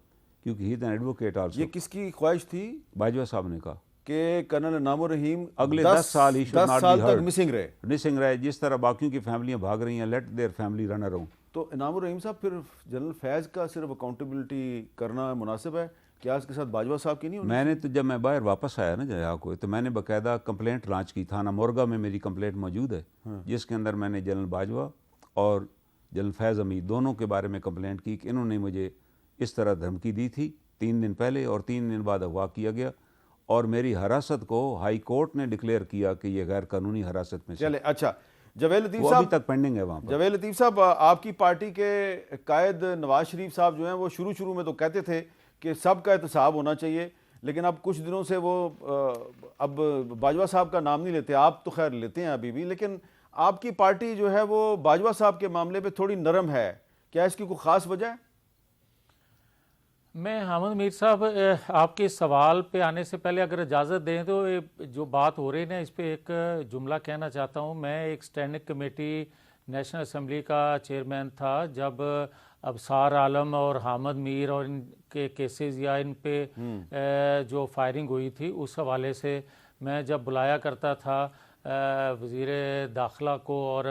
C: کیونکہ ہی این ایڈوکیٹ آلسو.
A: یہ کس کی خواہش تھی
C: باجوہ صاحب نے کہا
A: کہ کرنل انعام الرحیم
C: اگلے 10 سال he should not be heard,
A: missing رہے.
C: مسنگ رہے جس طرح باقیوں کی فیملیاں بھاگ رہی ہیں. Let their family run around.
A: تو انعام الرحیم صاحب پھر جنرل فیض کا صرف اکاؤنٹیبلٹی کرنا مناسب ہے کیا اس کے ساتھ باجوہ صاحب کی نہیں ہونی؟
C: میں نے تو جب میں باہر واپس آیا نا جہاں کو تو میں نے باقاعدہ کمپلینٹ لانچ کی. تھانہ مورگا میں میری کمپلینٹ موجود ہے جس کے اندر میں نے جنرل باجوہ اور جنرل فیض حمید دونوں کے بارے میں کمپلینٹ کی کہ انہوں نے مجھے اس طرح دھمکی دی تھی 3 دن پہلے اور 3 دن بعد اغوا کیا گیا اور میری حراست کو ہائی کورٹ نے ڈکلیئر کیا کہ یہ غیر قانونی حراست میں
A: چلے. اچھا جاوید لطیف
C: وہ
A: صاحب
C: ابھی تک پینڈنگ ہے وہاں پر.
A: جاوید لطیف صاحب آپ کی پارٹی کے قائد نواز شریف صاحب جو ہیں وہ شروع میں تو کہتے تھے کہ سب کا احتساب ہونا چاہیے لیکن اب کچھ دنوں سے وہ اب باجوہ صاحب کا نام نہیں لیتے. آپ تو خیر لیتے ہیں ابھی بھی لیکن آپ کی پارٹی جو ہے وہ باجوہ صاحب کے معاملے پہ تھوڑی نرم ہے. کیا اس کی کوئی خاص وجہ ہے؟
D: میں حامد میر صاحب آپ کے سوال پہ آنے سے پہلے اگر اجازت دیں تو جو بات ہو رہی ہے نا اس پہ ایک جملہ کہنا چاہتا ہوں. میں ایک اسٹینڈنگ کمیٹی نیشنل اسمبلی کا چیئرمین تھا جب ابصار عالم اور حامد میر اور ان کے کیسز یا ان پہ جو فائرنگ ہوئی تھی اس حوالے سے میں جب بلایا کرتا تھا وزیر داخلہ کو اور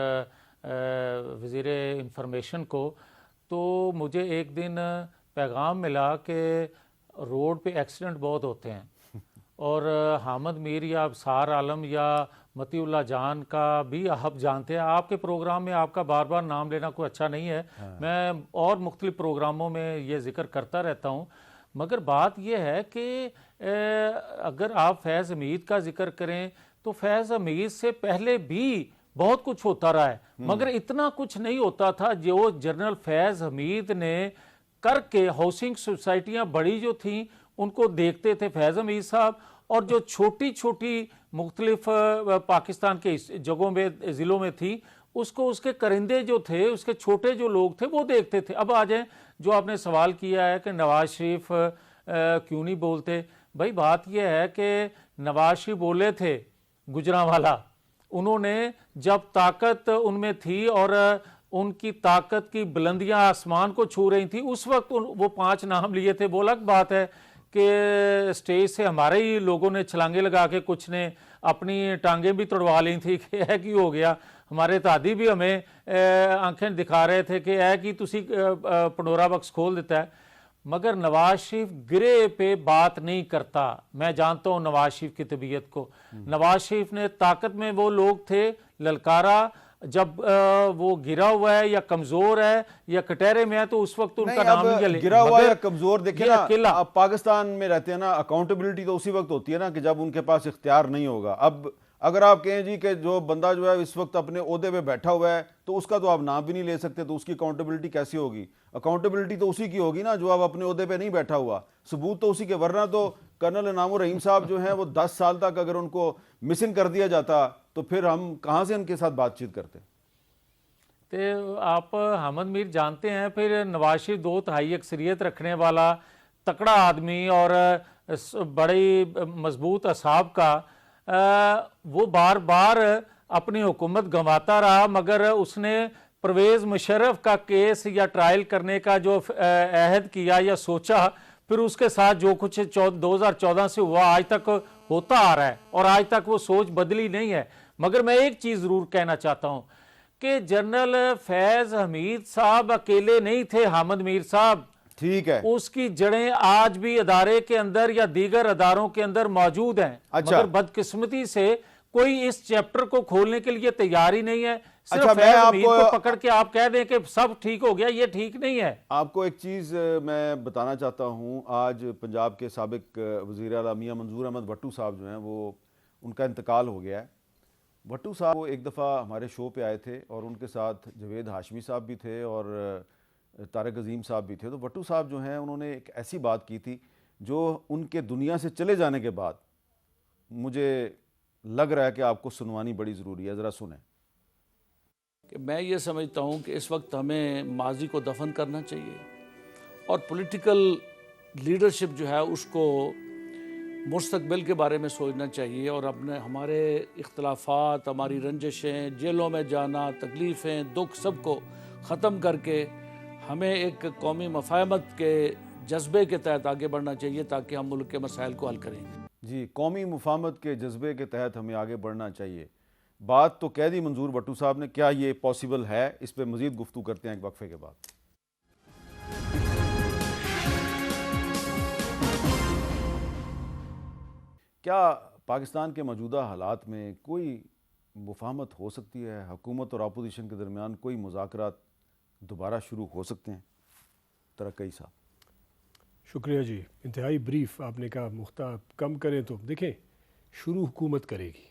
D: وزیر انفارمیشن کو تو مجھے ایک دن پیغام ملا کہ روڈ پہ ایکسیڈنٹ بہت ہوتے ہیں اور حامد میر یا ابصار عالم یا متی اللہ جان کا بھی آپ جانتے ہیں. آپ کے پروگرام میں آپ کا بار بار نام لینا کوئی اچھا نہیں ہے. میں اور مختلف پروگراموں میں یہ ذکر کرتا رہتا ہوں مگر بات یہ ہے کہ اگر آپ فیض حمید کا ذکر کریں تو فیض حمید سے پہلے بھی بہت کچھ ہوتا رہا ہے مگر اتنا کچھ نہیں ہوتا تھا جو جنرل فیض حمید نے کر کے ہاؤسنگ سوسائٹیاں بڑی جو تھیں ان کو دیکھتے تھے فیض حمید صاحب اور جو چھوٹی چھوٹی مختلف پاکستان کے جگہوں میں ضلعوں میں تھی اس کو اس کے کرندے جو تھے اس کے چھوٹے جو لوگ تھے وہ دیکھتے تھے. اب آ جائیں جو آپ نے سوال کیا ہے کہ نواز شریف کیوں نہیں بولتے. بھائی بات یہ ہے کہ نواز شریف بولے تھے گجرانوالا انہوں نے جب طاقت ان میں تھی اور ان کی طاقت کی بلندیاں آسمان کو چھو رہی تھیں اس وقت وہ 5 نام لیے تھے. وہ الگ بات ہے کہ اسٹیج سے ہمارے ہی لوگوں نے چھلانگے لگا کے کچھ نے اپنی ٹانگیں بھی توڑوا لی تھی کہ ایک ہی ہو گیا. ہمارے اتحادی بھی ہمیں آنکھیں دکھا رہے تھے کہ ایک ہی تسی پنڈورا بکس کھول دیتا ہے. مگر نواز شریف گرے پہ بات نہیں کرتا. میں جانتا ہوں نواز شریف کی طبیعت کو. نواز شریف نے طاقت میں وہ لوگ تھے للکارا جب وہ گرا ہوا ہے یا کمزور ہے یا کٹہرے میں ہے تو اس وقت ان کا نام نہیں لے.
A: گرا ہوا یا کمزور دیکھیں نا آپ پاکستان میں رہتے ہیں نا اکاؤنٹیبلٹی تو اسی وقت ہوتی ہے نا کہ جب ان کے پاس اختیار نہیں ہوگا. اب اگر آپ کہیں جی کہ جو بندہ جو ہے اس وقت اپنے عہدے پہ بیٹھا ہوا ہے تو اس کا تو آپ نام بھی نہیں لے سکتے تو اس کی اکاؤنٹیبلٹی کیسی ہوگی؟ اکاؤنٹیبلٹی تو اسی کی ہوگی نا جو آپ اپنے عہدے پہ نہیں بیٹھا ہوا. ثبوت تو اسی کے. ورنہ تو کرنل انعام الرحیم صاحب جو ہیں وہ 10 سال تک اگر ان کو مسنگ کر دیا جاتا تو پھر ہم کہاں سے ان کے ساتھ بات چیت کرتے؟
D: تو آپ حامد میر جانتے ہیں پھر نواز شریف 2/3 اکثریت رکھنے والا تکڑا آدمی اور بڑی مضبوط اصحاب کا وہ بار بار اپنی حکومت گنواتا رہا مگر اس نے پرویز مشرف کا کیس یا ٹرائل کرنے کا جو عہد کیا یا سوچا پھر اس کے ساتھ جو کچھ 2014 سے ہوا آج تک ہوتا آ رہا ہے اور آج تک وہ سوچ بدلی نہیں ہے. مگر میں ایک چیز ضرور کہنا چاہتا ہوں کہ جنرل فیض حمید صاحب اکیلے نہیں تھے. حامد میر صاحب
A: ٹھیک ہے
D: اس کی جڑیں آج بھی ادارے کے اندر یا دیگر اداروں کے اندر موجود ہیں. مگر بدقسمتی سے کوئی اس چیپٹر کو کھولنے کے لیے تیار ہی نہیں ہے. صرف فیض حمید کو پکڑ کے آپ کہہ دیں کہ سب ٹھیک ہو گیا, یہ ٹھیک نہیں ہے.
A: آپ کو ایک چیز میں بتانا چاہتا ہوں. آج پنجاب کے سابق وزیر اعلیٰ میاں منظور احمد بھٹو صاحب جو ہیں وہ ان کا انتقال ہو گیا ہے. بھٹو صاحب وہ ایک دفعہ ہمارے شو پہ آئے تھے اور ان کے ساتھ جاوید ہاشمی صاحب بھی تھے اور طارق عظیم صاحب بھی تھے. تو بھٹو صاحب جو ہیں انہوں نے ایک ایسی بات کی تھی جو ان کے دنیا سے چلے جانے کے بعد مجھے لگ رہا ہے کہ آپ کو سنوانی بڑی ضروری ہے. ذرا سنیں.
E: کہ میں یہ سمجھتا ہوں کہ اس وقت ہمیں ماضی کو دفن کرنا چاہیے اور پولیٹیکل لیڈرشپ جو ہے اس کو مستقبل کے بارے میں سوچنا چاہیے اور ہمارے اختلافات، ہماری رنجشیں، جیلوں میں جانا، تکلیفیں، دکھ سب کو ختم کر کے ہمیں ایک قومی مفاہمت کے جذبے کے تحت آگے بڑھنا چاہیے تاکہ ہم ملک کے مسائل کو حل کریں۔
A: جی، قومی مفاہمت کے جذبے کے تحت ہمیں آگے بڑھنا چاہیے۔ بات تو کہہ دی منظور بھٹو صاحب نے، کیا یہ پاسبل ہے؟ اس پہ مزید گفتگو کرتے ہیں ایک وقفے کے بعد۔ کیا پاکستان کے موجودہ حالات میں کوئی مفاہمت ہو سکتی ہے؟ حکومت اور اپوزیشن کے درمیان کوئی مذاکرات دوبارہ شروع ہو سکتے ہیں؟ ترقی صاحب۔
B: شکریہ جی، انتہائی بریف آپ نے کہا، کم کریں تو دیکھیں شروع حکومت کرے گی۔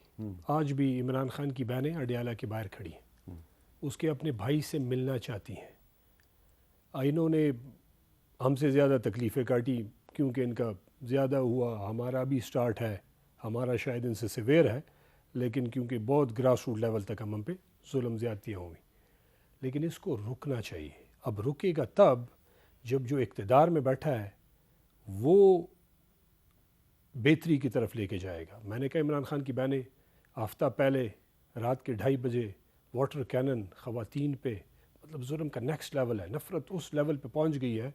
B: آج بھی عمران خان کی بہنیں اڈیالہ کے باہر کھڑی ہیں، اس کے اپنے بھائی سے ملنا چاہتی ہیں۔ انہوں نے ہم سے زیادہ تکلیفیں کاٹی کیونکہ ان کا زیادہ ہوا، ہمارا بھی سٹارٹ ہے، ہمارا شاید ان سے سیویئر ہے، لیکن کیونکہ بہت گراس روٹ لیول تک ہم پہ ظلم زیادتیاں ہوئی، لیکن اس کو رکنا چاہیے۔ اب رکے گا تب جب جو اقتدار میں بیٹھا ہے وہ بہتری کی طرف لے کے جائے گا۔ میں نے کہا عمران خان کی بہنیں ہفتہ پہلے رات کے 2:30 بجے واٹر کینن خواتین پہ، مطلب ظلم کا نیکسٹ لیول ہے، نفرت اس لیول پہ پہنچ گئی ہے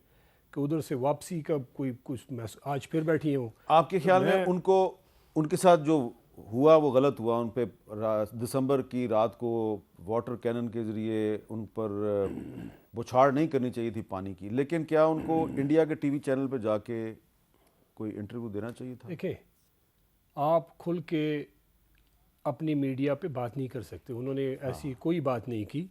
B: کہ ادھر سے واپسی کا کوئی کچھ آج پھر بیٹھی ہوں۔
A: آپ کے خیال میں ان کے ساتھ جو ہوا وہ غلط ہوا؟ ان پہ دسمبر کی رات کو واٹر کینن کے ذریعے ان پر بچھاڑ نہیں کرنی چاہیے تھی پانی کی، لیکن کیا ان کو انڈیا کے ٹی وی چینل پہ جا کے کوئی انٹرویو دینا چاہیے تھا؟
B: دیکھیں، آپ کھل کے اپنی میڈیا پہ بات نہیں کر سکتے، انہوں نے ایسی کوئی بات نہیں کی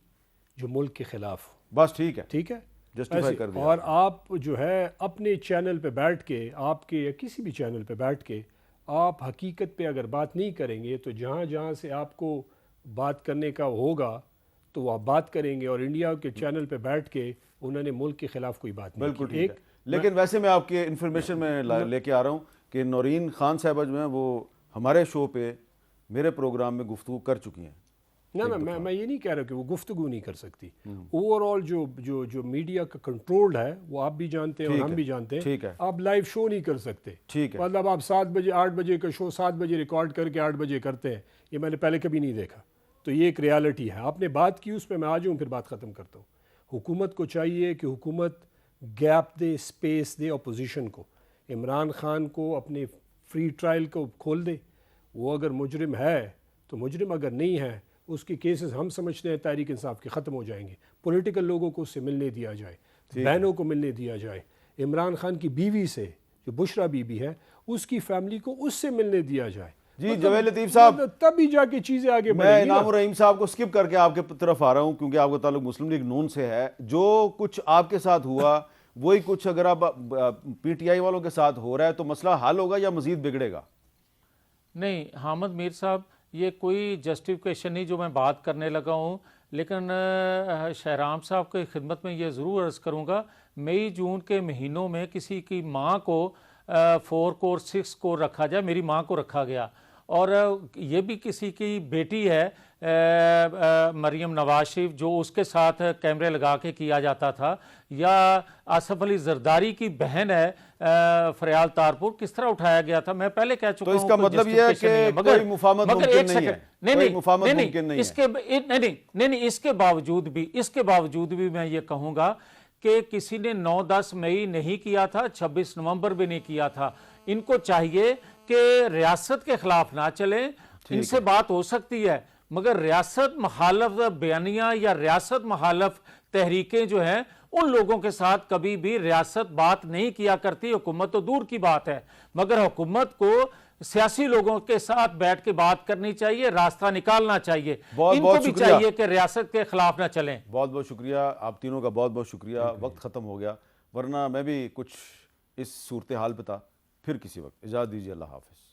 B: جو ملک کے خلاف ہو۔
A: بس ٹھیک ہے،
B: ٹھیک ہے،
A: جسٹیفائی کر دیا۔
B: اور آپ جو ہے اپنے چینل پہ بیٹھ کے، آپ کے یا کسی بھی چینل پہ بیٹھ کے آپ حقیقت پہ اگر بات نہیں کریں گے تو جہاں جہاں سے آپ کو بات کرنے کا ہوگا تو وہ آپ بات کریں گے، اور انڈیا کے چینل پہ بیٹھ کے انہوں نے ملک کے خلاف کوئی بات نہیں کی۔
A: بالکل ٹھیک ہے، لیکن ویسے میں آپ کے انفارمیشن میں لے کے آ رہا ہوں کہ نورین خان صاحبہ جو ہیں وہ ہمارے شو پہ میرے پروگرام میں گفتگو کر چکی ہیں۔
B: نہ میں یہ نہیں کہہ رہا کہ وہ گفتگو نہیں کر سکتی۔ اوور آل جو میڈیا کا کنٹرول ہے وہ آپ بھی جانتے ہیں اور ہم بھی جانتے ہیں۔ آپ لائیو شو نہیں کر سکتے، مطلب آپ 7 بجے 8 بجے کا شو 7 بجے ریکارڈ کر کے 8 بجے کرتے ہیں، یہ میں نے پہلے کبھی نہیں دیکھا۔ تو یہ ایک ریالٹی ہے، آپ نے بات کی اس پہ میں آ جاؤں پھر بات ختم کرتا ہوں۔ حکومت کو چاہیے کہ حکومت گیپ دے، اسپیس دے اپوزیشن کو، عمران خان کو اپنے فری ٹرائل کو کھول دے۔ وہ اگر مجرم ہے تو مجرم، اگر نہیں ہے اس کے کیسز ہم سمجھتے ہیں تحریک انصاف کے ختم ہو جائیں گے، پولیٹیکل لوگوں کو اس سے ملنے دیا جائے، بہنوں کو ملنے دیا جائے، عمران خان کی بیوی سے جو بشرا بی بی ہے اس کی فیملی کو اس سے ملنے دیا جائے۔
A: جی جاوید لطیف صاحب،
B: تبھی جا کے چیزیں آگے بڑھیں گی۔
A: میں انعام الرحیم صاحب کو سکپ کر کے آپ کے طرف آ رہا ہوں کیونکہ آپ کا تعلق مسلم لیگ نون سے ہے۔ جو کچھ آپ کے ساتھ ہوا وہی کچھ اگر اب پی ٹی آئی والوں کے ساتھ ہو رہا ہے تو مسئلہ حل ہوگا یا مزید بگڑے گا؟
D: نہیں حامد میر صاحب، یہ کوئی جسٹیفیکیشن نہیں جو میں بات کرنے لگا ہوں، لیکن شہرام صاحب کی خدمت میں یہ ضرور عرض کروں گا، مئی جون کے مہینوں میں کسی کی ماں کو 4 کور 6 کور رکھا جائے، میری ماں کو رکھا گیا، اور یہ بھی کسی کی بیٹی ہے مریم نواز شریف جو اس کے ساتھ کیمرے لگا کے کیا جاتا تھا، یا آصف علی زرداری کی بہن ہے فریال تارپور، کس طرح اٹھایا گیا تھا۔ میں پہلے کہہ چکا ہوں،
A: تو اس کا مطلب یہ ہے کہ کوئی مفاہمت ممکن نہیں ہے، کوئی مفاہمت ممکن نہیں ہے۔
D: نہیں، اس کے باوجود بھی میں یہ کہوں گا کہ کسی نے 9-10 مئی نہیں کیا تھا، 26 نومبر بھی نہیں کیا تھا۔ ان کو چاہیے کہ ریاست کے خلاف نہ چلیں، ان سے بات ہو سکتی ہے، مگر ریاست مخالف بیانیہ یا ریاست مخالف تحریکیں جو ہیں ان لوگوں کے ساتھ کبھی بھی ریاست بات نہیں کیا کرتی۔ حکومت تو دور کی بات ہے، مگر حکومت کو سیاسی لوگوں کے ساتھ بیٹھ کے بات کرنی چاہیے، راستہ نکالنا چاہیے، ان کو بھی چاہیے کہ ریاست کے خلاف نہ چلیں۔
A: بہت بہت شکریہ آپ تینوں کا، بہت بہت شکریہ۔ وقت ختم ہو گیا، ورنہ میں بھی کچھ اس صورتحال پہ تھا۔ پھر کسی وقت اجازت دیجیے، اللہ حافظ۔